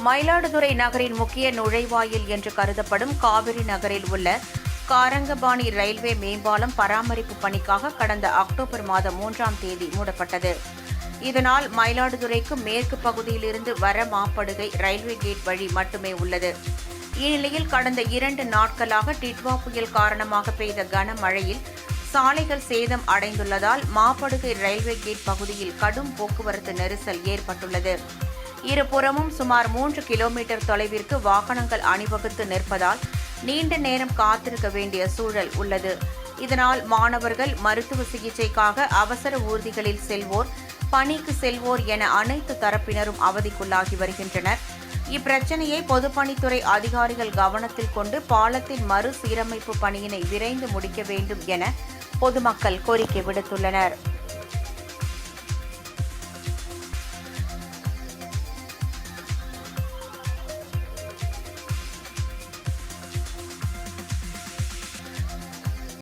மயிலாடுதுறை நகரின் முக்கிய நுழைவாயில் என்று கருதப்படும் காவிரி நகரில் உள்ள காரங்கபாணி ரயில்வே மேம்பாலம் பராமரிப்பு பணிக்காக கடந்த அக்டோபர் மாதம் 3ஆம் தேதி மூடப்பட்டது. இதனால் மயிலாடுதுறைக்கு மேற்கு பகுதியிலிருந்து வர மாப்படுகை ரயில்வே கேட் வழி மட்டுமே உள்ளது. இந்நிலையில் கடந்த 2 நாட்களாக டிட்வா புயல் காரணமாக பெய்த கனமழையில் சாலைகள் சேதம் அடைந்துள்ளதால் மாப்படுகை ரயில்வே கேட் பகுதியில் கடும் போக்குவரத்து நெரிசல் ஏற்பட்டுள்ளது. இருபுறமும் சுமார் 3 கிலோமீட்டர் தொலைவிற்கு வாகனங்கள் அணிவகுத்து நிற்பதால் நீண்ட நேரம் காத்திருக்க வேண்டிய சூழல் உள்ளது. இதனால் மாணவர்கள், மருத்துவ சிகிச்சைக்காக அவசர ஊர்திகளில் செல்வோர், பணிக்கு செல்வோர் என அனைத்து தரப்பினரும் அவதிக்குள்ளாகி வருகின்றனர். இப்பிரச்சினையை பொதுப்பணித்துறை அதிகாரிகள் கவனத்தில் கொண்டு பாலத்தின் மறுசீரமைப்பு பணியினை விரைந்து முடிக்க வேண்டும் என பொதுமக்கள் கோரிக்கை விடுத்துள்ளனர்.